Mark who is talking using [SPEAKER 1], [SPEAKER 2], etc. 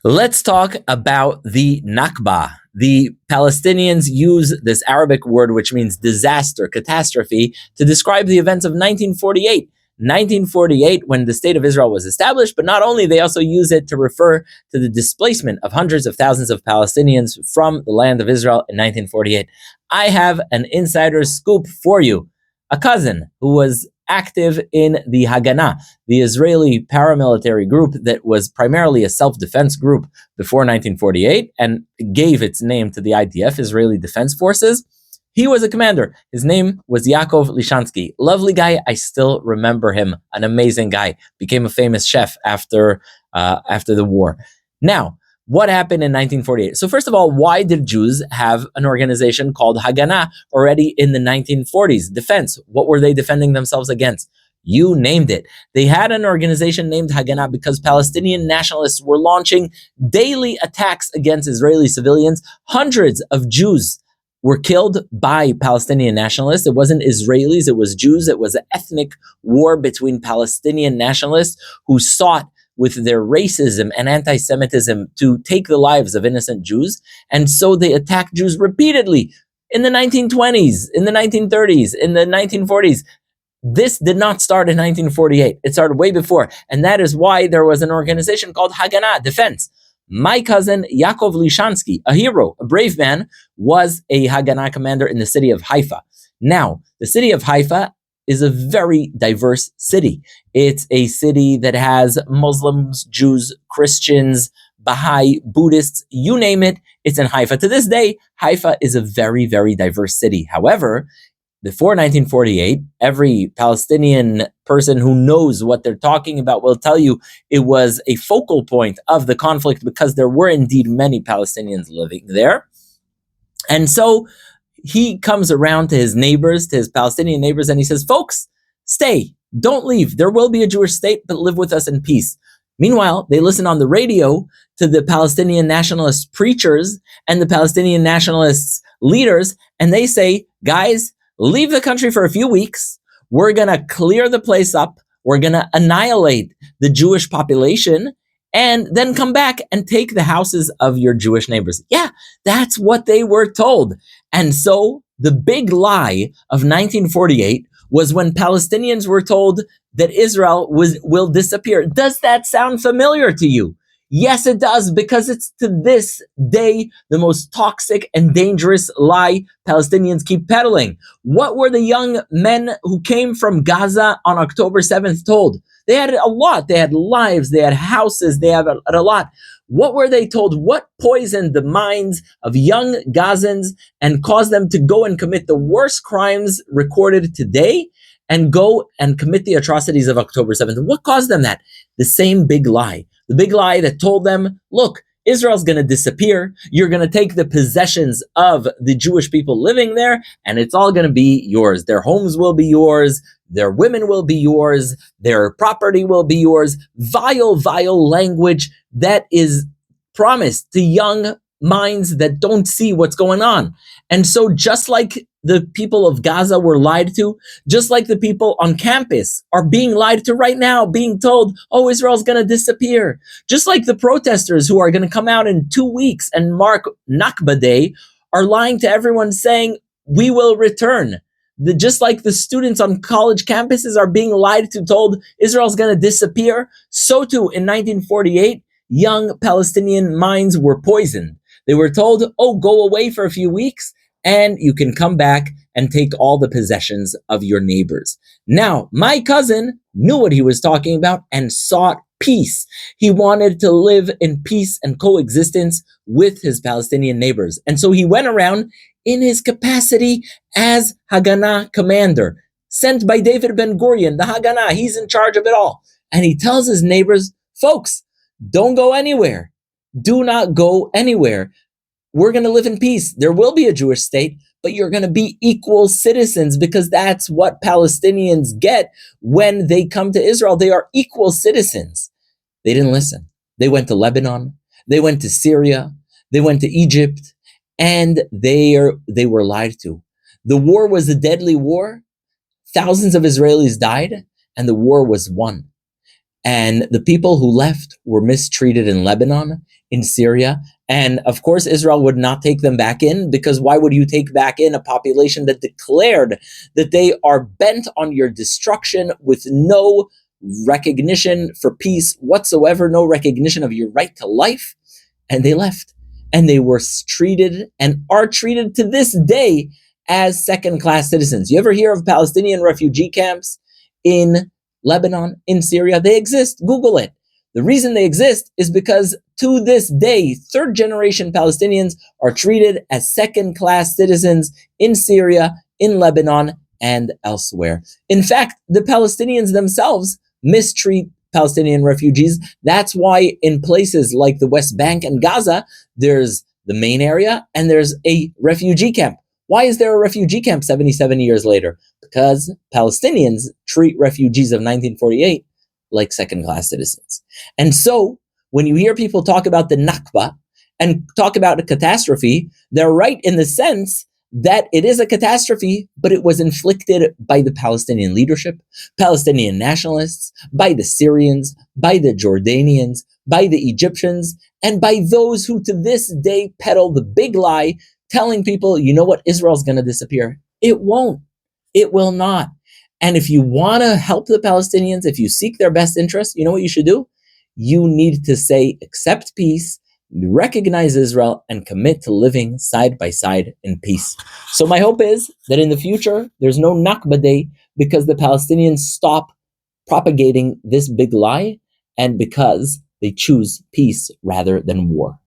[SPEAKER 1] Let's talk about the Nakba. The Palestinians use this Arabic word, which means disaster, catastrophe, to describe the events of 1948. 1948, when the State of Israel was established, but not only, they also use it to refer to the displacement of hundreds of thousands of Palestinians from the land of Israel in 1948. I have an insider scoop for you. A cousin who was active in the Haganah, the Israeli paramilitary group that was primarily a self-defense group before 1948 and gave its name to the IDF, Israeli Defense Forces. He was a commander. His name was Yaakov Lishansky. Lovely guy. I still remember him. An amazing guy. Became a famous chef after the war. Now, what happened in 1948? So first of all, why did Jews have an organization called Haganah already in the 1940s? Defense. What were they defending themselves against? You named it. They had an organization named Haganah because Palestinian nationalists were launching daily attacks against Israeli civilians. Hundreds of Jews were killed by Palestinian nationalists. It wasn't Israelis, it was Jews. It was an ethnic war between Palestinian nationalists who sought with their racism and anti-Semitism to take the lives of innocent Jews. And so they attacked Jews repeatedly in the 1920s, in the 1930s, in the 1940s. This did not start in 1948. It started way before. And that is why there was an organization called Haganah, Defense. My cousin, Yaakov Lishansky, a hero, a brave man, was a Haganah commander in the city of Haifa. Now, the city of Haifa is a very diverse city. It's a city that has Muslims, Jews, Christians, Baha'i, Buddhists, you name it, it's in Haifa. To this day, Haifa is a very, very diverse city. However, before 1948, every Palestinian person who knows what they're talking about will tell you it was a focal point of the conflict because there were indeed many Palestinians living there. And so he comes around to his neighbors, to his Palestinian neighbors, and he says, folks, stay, don't leave. There will be a Jewish state, but live with us in peace. Meanwhile, they listen on the radio to the Palestinian nationalist preachers and the Palestinian nationalists leaders, and they say, guys, leave the country for a few weeks. We're going to clear the place up. We're going to annihilate the Jewish population and then come back and take the houses of your Jewish neighbors. Yeah, that's what they were told. And so the big lie of 1948 was when Palestinians were told that Israel will disappear. Does that sound familiar to you? Yes, it does, because it's to this day the most toxic and dangerous lie Palestinians keep peddling. What were the young men who came from Gaza on October 7th told? They had a lot. They had lives, they had houses, they had a lot. What were they told? What poisoned the minds of young Gazans and caused them to go and commit the worst crimes recorded today and go and commit the atrocities of October 7th? What caused them that? The same big lie. The big lie that told them, look, Israel's going to disappear. You're going to take the possessions of the Jewish people living there, and it's all going to be yours. Their homes will be yours. Their women will be yours. Their property will be yours. Vile, vile language that is promised to young minds that don't see what's going on. And so just like the people of Gaza were lied to, just like the people on campus are being lied to right now, being told, oh, Israel's going to disappear. Just like the protesters who are going to come out in 2 weeks and mark Nakba Day are lying to everyone saying, we will return. Just like the students on college campuses are being lied to, told Israel's going to disappear, so too in 1948, young Palestinian minds were poisoned. They were told, oh, go away for a few weeks and you can come back and take all the possessions of your neighbors. Now, my cousin knew what he was talking about and sought peace. He wanted to live in peace and coexistence with his Palestinian neighbors. And so he went around in his capacity as Haganah commander, sent by David Ben-Gurion, the Haganah, he's in charge of it all. And he tells his neighbors, folks, don't go anywhere. Do not go anywhere. We're going to live in peace. There will be a Jewish state, but you're going to be equal citizens because that's what Palestinians get when they come to Israel. They are equal citizens. They didn't listen. They went to Lebanon. They went to Syria. They went to Egypt. And they were lied to. The war was a deadly war. Thousands of Israelis died, and the war was won. And the people who left were mistreated in Lebanon, in Syria. And of course, Israel would not take them back in, because why would you take back in a population that declared that they are bent on your destruction with no recognition for peace whatsoever, no recognition of your right to life? And they left. And they were treated and are treated to this day as second-class citizens. You ever hear of Palestinian refugee camps in Lebanon, in Syria? They exist. Google it. The reason they exist is because to this day, third-generation Palestinians are treated as second-class citizens in Syria, in Lebanon, and elsewhere. In fact, the Palestinians themselves mistreat Palestinian refugees. That's why in places like the West Bank and Gaza, there's the main area and there's a refugee camp. Why is there a refugee camp 77 years later? Because Palestinians treat refugees of 1948 like second-class citizens. And so when you hear people talk about the Nakba and talk about a catastrophe, they're right in the sense that it is a catastrophe, but it was inflicted by the Palestinian leadership, Palestinian nationalists, by the Syrians, by the Jordanians, by the Egyptians, and by those who to this day peddle the big lie, telling people, you know what, Israel's going to disappear. It won't. It will not. And if you want to help the Palestinians, if you seek their best interests, you know what you should do? You need to say, accept peace, recognize Israel, and commit to living side by side in peace. So my hope is that in the future, there's no Nakba Day, because the Palestinians stop propagating this big lie and because they choose peace rather than war.